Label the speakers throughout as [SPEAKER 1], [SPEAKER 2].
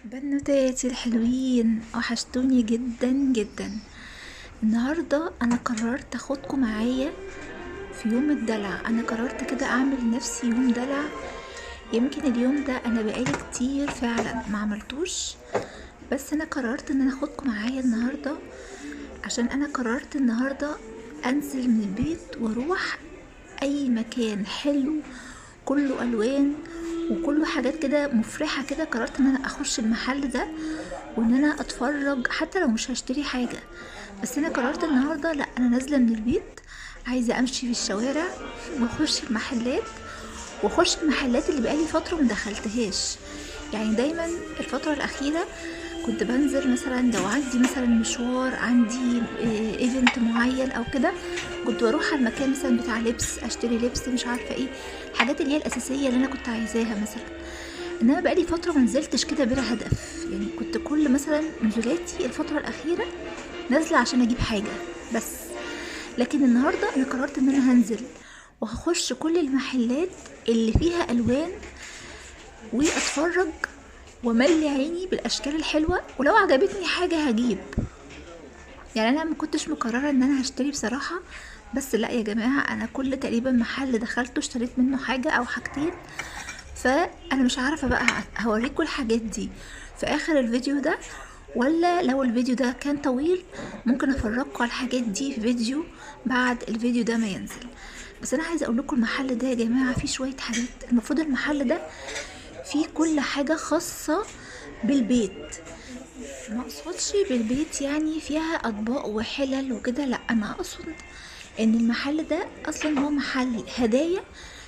[SPEAKER 1] بنوتاتي الحلوين وحشتوني جدا جدا. النهاردة انا قررت اخدكم معايا في يوم الدلع. انا قررت كده اعمل لنفسي يوم دلع. يمكن اليوم ده انا بقالي كتير فعلا ما عملتوش، بس انا قررت ان انا اخدكم معايا النهاردة عشان انا قررت النهاردة انزل من البيت واروح اي مكان حلو كله الوان وكله حاجات كده مفرحة كده. قررت ان انا اخش المحل ده وان انا اتفرج حتى لو مش هشتري حاجة، بس انا قررت النهاردة لا، انا نازلة من البيت عايزة امشي في الشوارع واخش المحلات، واخش المحلات اللي بقالي فترة مدخلتهاش. يعني دايما الفترة الاخيرة كنت بنزل مثلا لو عندي مثلا مشوار، عندي ايفنت معين او كده، كنت بروح على المكان مثلا بتاع لبس، اشتري لبس مش عارفه ايه، الحاجات اللي هي الاساسيه اللي انا كنت عايزاها مثلا. انما بقالي فتره ما نزلتش كده بلا هدف، يعني كنت كل مثلا نزولاتي الفتره الاخيره نازله عشان اجيب حاجه بس. لكن النهارده انا قررت ان انا هنزل وهخش كل المحلات اللي فيها الوان واتفرج وملي عيني بالاشكال الحلوه، ولو عجبتني حاجه هجيب. يعني انا ما كنتش مقرره ان انا هشتري بصراحه، بس لا يا جماعه، انا كل تقريبا محل دخلته اشتريت منه حاجه او حاجتين. فانا مش عارفه بقى هوريكم الحاجات دي في اخر الفيديو ده، ولا لو الفيديو ده كان طويل ممكن افرجكم على الحاجات دي في فيديو بعد الفيديو ده ما ينزل. بس انا عايزه اقول لكم المحل ده يا جماعه فيه شويه حاجات. المفروض المحل ده فيه كل حاجه خاصه بالبيت، ما اقصدش بالبيت يعني فيها اطباق وحلل وكده، لا، انا اقصد ان المحل ده اصلا هو محل هدايا.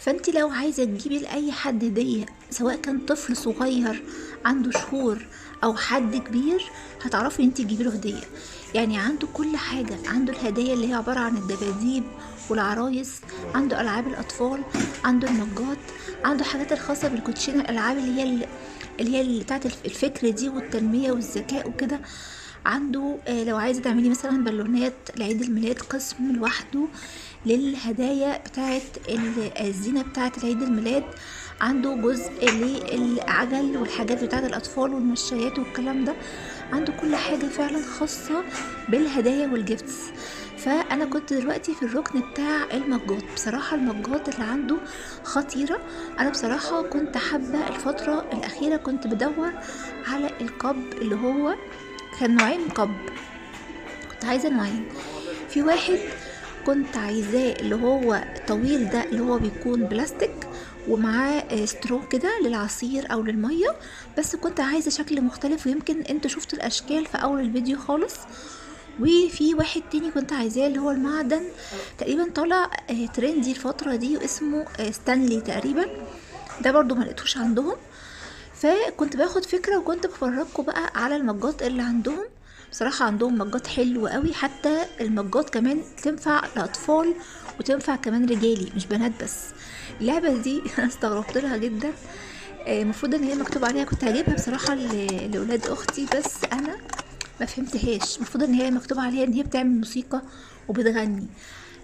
[SPEAKER 1] فانت لو عايزه تجيبي لاي حد هديه، سواء كان طفل صغير عنده شهور او حد كبير، هتعرفي انت تجيبي له هديه. يعني عنده كل حاجه، عنده الهدايا اللي هي عباره عن الدباديب والعرايس، عنده العاب الاطفال، عنده المجات، عنده حاجات الخاصه بالكوتشينه، الالعاب اللي بتاعت الفكر دي والتنمية والذكاء وكده. عنده لو عايزة تعملي مثلا بالونات لعيد الميلاد، قسم لوحده للهدايا بتاعت الزينة بتاعت عيد الميلاد. عنده جزء للعجل والحاجات بتاعت الأطفال والمشايات والكلام ده. عنده كل حاجة فعلا خاصة بالهدايا والجيفتس. فانا كنت دلوقتي في الركن بتاع المجات. بصراحة المجات اللي عنده خطيرة. انا بصراحة كنت حابة الفترة الاخيرة كنت بدور على القب اللي هو كان نوعين قب، كنت عايزة نوعين. في واحد كنت عايزاه اللي هو طويل ده، اللي هو بيكون بلاستيك ومعاه سترو كده للعصير او للمية، بس كنت عايزة شكل مختلف، ويمكن انتوا شفتوا الاشكال في اول الفيديو خالص. وفي واحد تاني كنت عايزاه اللي هو المعدن، تقريبا طالع ترندي الفترة دي واسمه ستانلي تقريبا، ده برضو ما لقيتوش عندهم. فكنت باخد فكرة وكنت بفرجكم بقى على المجات اللي عندهم. بصراحة عندهم مجات حلوة قوي، حتى المجات كمان تنفع لأطفال وتنفع كمان رجالي مش بنات بس. اللعبة دي انا استغربت لها جدا. المفروض ان هي مكتوب عليها، كنت هجيبها بصراحة لأولاد اختي بس انا ما فهمتهاش. المفروض ان هي مكتوب عليها ان هي بتعمل موسيقى وبتغني،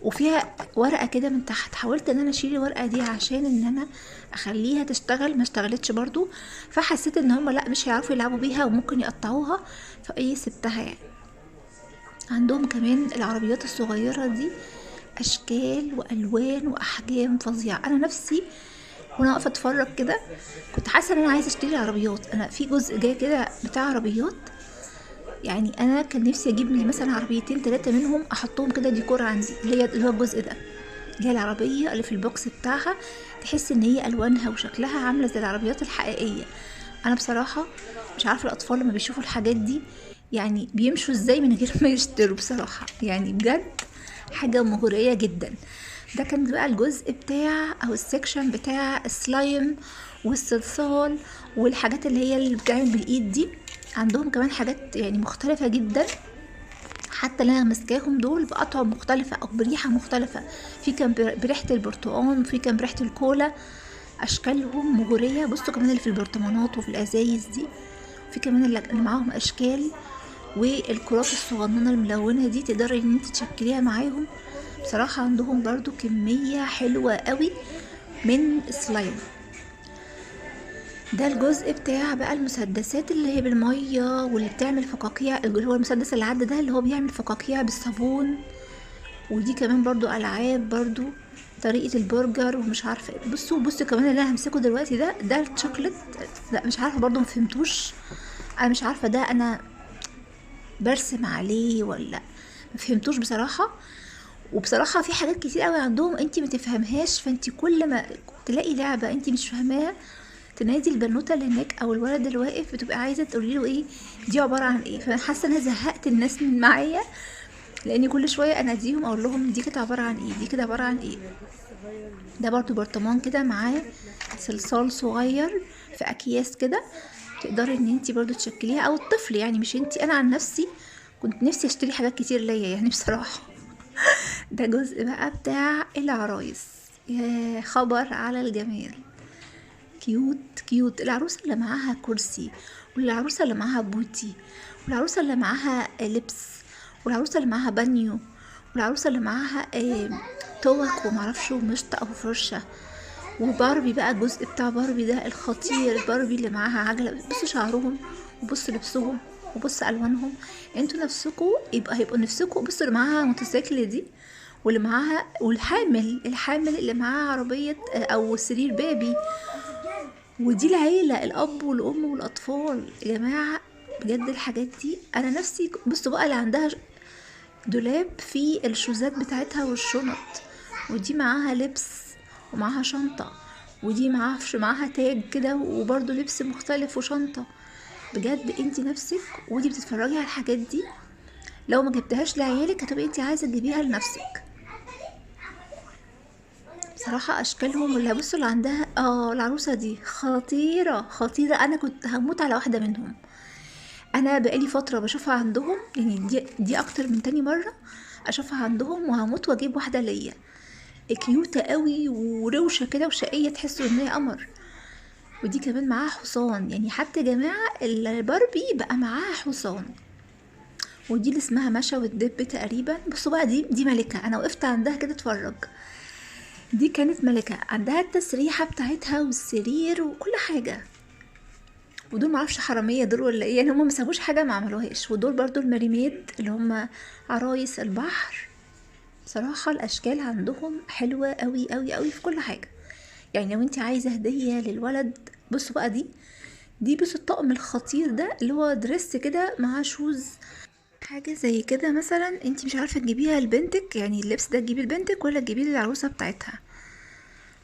[SPEAKER 1] وفيها ورقه كده من تحت. حاولت ان انا اشيل الورقه دي عشان ان انا اخليها تشتغل، ما اشتغلتش برضو. فحسيت ان هم لا، مش هيعرفوا يلعبوا بيها وممكن يقطعوها، فايه سبتها يعني. عندهم كمان العربيات الصغيره دي، اشكال والوان واحجام فظيعه. انا نفسي وانا واقفه اتفرج كده كنت حاسه ان انا عايزه اشتري عربيات. انا في جزء جاي كده بتاع عربيات، يعني انا كان نفسي اجيب لي مثلا عربيتين ثلاثه منهم احطهم كده ديكور عندي، اللي هو الجزء ده، اللي هي العربيه اللي في البوكس بتاعها، تحس ان هي الوانها وشكلها عامله زي العربيات الحقيقيه. انا بصراحه مش عارفه الاطفال لما بيشوفوا الحاجات دي يعني بيمشوا ازاي من غير ما يشتروا بصراحه، يعني بجد حاجه مغريه جدا. ده كان بقى الجزء بتاع او السكشن بتاع السلايم والصلصال والحاجات اللي هي اللي بتعمل بالايد دي. عندهم كمان حاجات يعني مختلفة جدا، حتى اللي انا ماسكاهم دول بأطعم مختلفة او بريحة مختلفة. في كان بريحة البرتقال، وفي كان بريحة الكولا. اشكالهم مغرية. بصوا كمان اللي في البرطمانات وفي الازايز دي، في كمان اللي معاهم اشكال، والكرات الصغننة الملونة دي تقدري ان انت تشكليها معاهم. بصراحة عندهم برضو كمية حلوة قوي من السلايم. ده الجزء بتاع بقى المسدسات اللي هي بالميه واللي بتعمل فقاقيع، اللي هو المسدس اللي عدى ده اللي هو بيعمل فقاقيع بالصابون. ودي كمان برضو العاب، برضو طريقة البرجر ومش عارفة ايه. بصوا كمان اللي انا همسكه دلوقتي ده الشوكليت. لا مش عارفة برضو مفهمتوش، انا مش عارفة ده انا برسم عليه ولا مفهمتوش بصراحة. وبصراحة في حاجات كتير قوي عندهم انتي متفهمهاش، فانتي كل ما تلاقي لعبة انتي مش فاهماها تنادي البنوتة اللي هناك او الولد اللي واقف، بتبقى عايزة تقولي له ايه دي عبارة عن ايه. فانا حاسة ان انا زهقت الناس من معايا، لاني كل شويه اناديهم اقول لهم دي كده عباره عن ايه، دي كده عباره عن ايه. ده برضو برطمان كده معاه صلصال صغير في اكياس كده، تقدري ان انتي برضو تشكليها او الطفل، يعني مش انتي. انا عن نفسي كنت نفسي اشتري حاجات كتير ليا يعني بصراحه. ده جزء بقى بتاع العرايس، يا خبر على الجمال. كيوت كيوت، العروسه اللي معاها كرسي، والعروسه اللي معاها بوتي، والعروسه اللي معاها لبس، والعروسه اللي معاها بانيو، والعروسه اللي معاها توك ومعرفش ومشط او فرشه. وباربي بقى الجزء بتاع باربي ده الخطير، باربي اللي معاها عجله. بصوا شعرهم وبصوا لبسهم وبصوا الوانهم، انتوا نفسكوا هيبقوا نفسكوا. بصوا اللي معاها موتوسيكل دي، واللي معاها الحامل اللي معاها عربيه او سرير بيبي. ودي العيله، الاب والام والاطفال يا جماعه. بجد الحاجات دي انا نفسي. بصوا بقى اللي عندها دولاب فيه الشوزات بتاعتها والشنط، ودي معاها لبس ومعاها شنطة، ودي معاها تاج كده وبرضو لبس مختلف وشنطة. بجد انتي نفسك ودي بتتفرجي على الحاجات دي لو ما جبتهاش لعيالك هتبقي انتي عايزة تجيبيها لنفسك. بصراحة اشكالهم. ولا بصوا اللي عندها العروسة دي خطيرة خطيرة، انا كنت هموت على واحدة منهم. انا بقالي فترة بشوفها عندهم، يعني دي اكتر من تاني مرة اشوفها عندهم، وهموت واجيب واحدة ليا. كيوتة قوي وروشة كده وشقية، تحسوا ان هي قمر. ودي كمان معاها حصان، يعني حتى يا جماعة الباربي بقى معاها حصان. ودي اللي اسمها مشا والدب تقريبا. بصوا بقى دي ملكة، انا وقفت عندها كده اتفرج. دي كانت ملكة، عندها التسريحة بتاعتها والسرير وكل حاجة. ودول معرفش حرامية دول ولا ايه، يعني هما مسابوش حاجة ما عملوهاش. ودول برضو المريميد اللي هما عرايس البحر. بصراحة الاشكال عندهم حلوة قوي قوي قوي في كل حاجة. يعني لو انت عايزة هدية للولد، بصوا بقى دي بصوا الطقم الخطير ده اللي هو دريس كده مع شوز، حاجة زي كده. مثلا انت مش عارفة تجيبيها لبنتك، يعني اللبس ده تجيبيه لبنتك ولا تجيبيه للعروسة بتاعتها.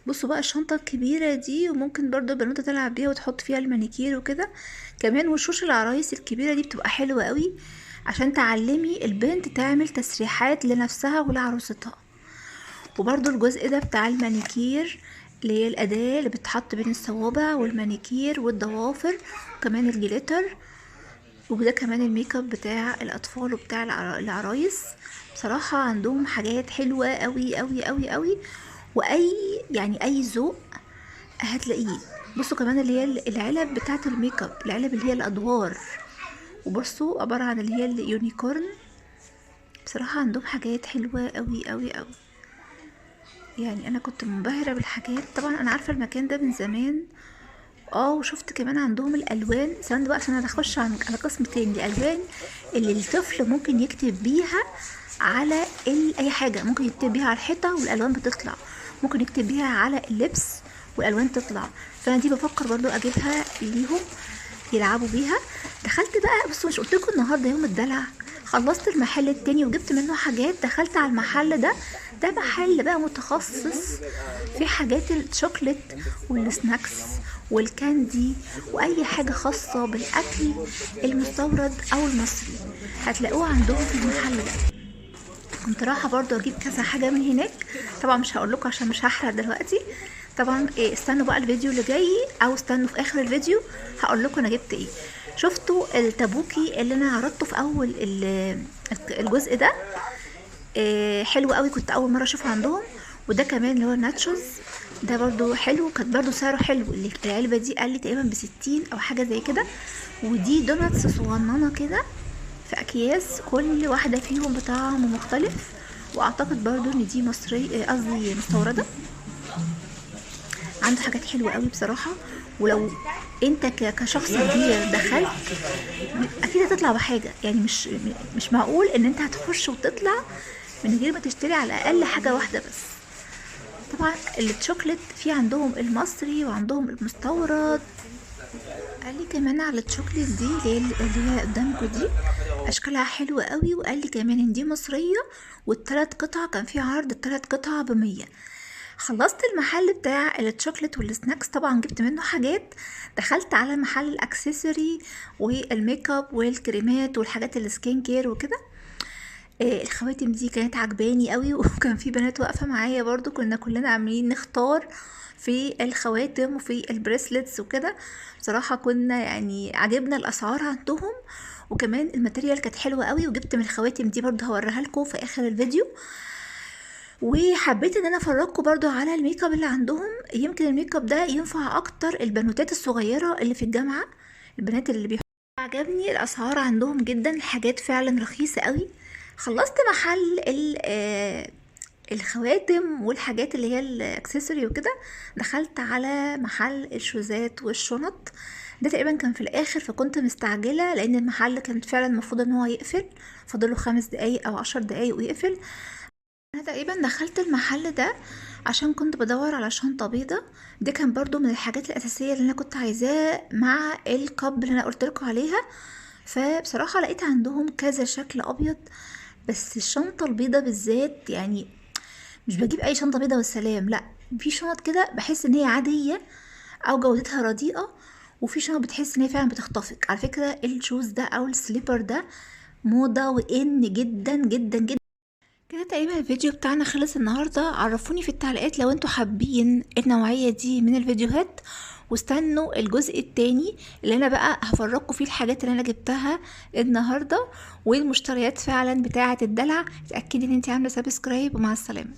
[SPEAKER 1] بصوا بقى الشنطة الكبيرة دي، وممكن برضو البنوتة تلعب بيها وتحط فيها المانيكير وكده. كمان وشوش العرايس الكبيرة دي بتبقى حلوة قوي عشان تعلمي البنت تعمل تسريحات لنفسها ولعروستها. وبرضو الجزء ده بتاع المانيكير، اللي هي الأداة اللي بتحط بين الصوابع، والمانيكير والضوافر، وكمان الجليتر. وده كمان الميك اب بتاع الأطفال وبتاع العرايس. بصراحة عندهم حاجات حلوة قوي قوي قوي قوي، وأي يعني أي ذوق هتلاقيه. بصوا كمان اللي هي العلب بتاعة الميك اب، العلب اللي هي الأدوار. وبصوا عبارة عن اللي هي اليونيكورن. بصراحة عندهم حاجات حلوة قوي قوي قوي، يعني انا كنت منبهرة بالحاجات. طبعا انا عارفة المكان ده من زمان. وشفت كمان عندهم الالوان. ثواني بقى عشان انا هخش على قسم تاني. الالوان اللي الطفل ممكن يكتب بيها على اي حاجة، ممكن يكتب بيها على الحيطة والالوان بتطلع، ممكن يكتب بيها على اللبس والالوان تطلع. فانا دي بفكر برضو اجيبها ليهم يلعبوا بيها. دخلت بقى، بصوا مش قلتلكوا النهارده يوم الدلع؟ خلصت المحل التاني وجبت منه حاجات، دخلت على المحل ده محل بقى متخصص في حاجات الشوكليت والسناكس والكاندي واي حاجة خاصة بالاكل المستورد او المصري هتلاقوه عندهم في المحل ده. كنت رايحة برضو اجيب كذا حاجة من هناك، طبعا مش هقول لكم عشان مش هحرق دلوقتي. طبعا استنوا بقى الفيديو اللي جاي، او استنوا في اخر الفيديو هقول لكم انا جبت ايه. شفتوا التابوكي اللي انا عرضته في اول الجزء ده؟ حلو قوي، كنت اول مره اشوفه عندهم. وده كمان اللي هو ناتشوز ده برضو حلو، كانت برضو سعره حلو. اللي العلبه دي قال لي تقريبا ب60 او حاجه زي كده. ودي دوناتس صغننه كده في اكياس، كل واحده فيهم بطعم مختلف. واعتقد برضو ان دي مصري، قصدي مستورده. عنده حاجات حلوه قوي بصراحه. ولو انت كشخص كبير دخلت اكيد هتطلع بحاجه، يعني مش معقول ان انت هتخش وتطلع من غير ما تشتري على الاقل حاجه واحده بس. طبعا الشوكليت في عندهم المصري وعندهم المستورد. قال لي كمان على الشوكليت دي اللي هي قدامكم دي اشكالها حلوه قوي، وقال لي كمان ان دي مصريه، والثلاث قطع كان في عرض الثلاث قطع ب100. خلصت المحل بتاع الشوكليت والسناكس، طبعا جبت منه حاجات. دخلت على محل الاكسسوري والميك اب والكريمات والحاجات السكين كير وكده. الخواتم دي كانت عجباني قوي، وكان في بنات واقفه معايا برضو، كنا كلنا عاملين نختار في الخواتم وفي البريسلتس وكده. بصراحه كنا يعني عجبنا الاسعار عندهم، وكمان الماتيريال كانت حلوه قوي. وجبت من الخواتم دي برضو هوريها لكم في اخر الفيديو. وحبيت ان انا افرجكم برضو على الميك اب اللي عندهم، يمكن الميك اب ده ينفع اكتر البنوتات الصغيره اللي في الجامعه، البنات اللي بيحبوا. عجبني الاسعار عندهم جدا، الحاجات فعلا رخيصه قوي. خلصت محل الخواتم والحاجات اللي هي الاكسسوري وكده. دخلت على محل الشوزات والشنط، ده تقريبا كان في الاخر، فكنت مستعجله لان المحل كان فعلا المفروض ان هو يقفل، فاضله 5 دقايق او 10 دقايق ويقفل. انا تقريبا دخلت المحل ده عشان كنت بدور على شنطه بيضه، ده كان برضو من الحاجات الاساسيه اللي انا كنت عايزاه مع الكاب اللي انا قلت لكم عليها. فبصراحه لقيت عندهم كذا شكل ابيض، بس الشنطه البيضه بالذات يعني مش بجيب اي شنطه بيضه والسلام، لا، في شنط كده بحس ان هي عاديه او جودتها رديئه، وفي شنط بتحس ان هي فعلا بتخطفك. على فكره الشوز ده او السليبر ده موضه وان جدا جدا جدا. كده تقريبا الفيديو بتاعنا خلص النهاردة. عرفوني في التعليقات لو انتوا حابين النوعية دي من الفيديوهات، واستنوا الجزء التاني اللي انا بقى هفرجكم فيه الحاجات اللي انا جبتها النهاردة والمشتريات فعلا بتاعة الدلع. اتأكدي ان انتي عاملة سبسكرايب، ومع السلامة.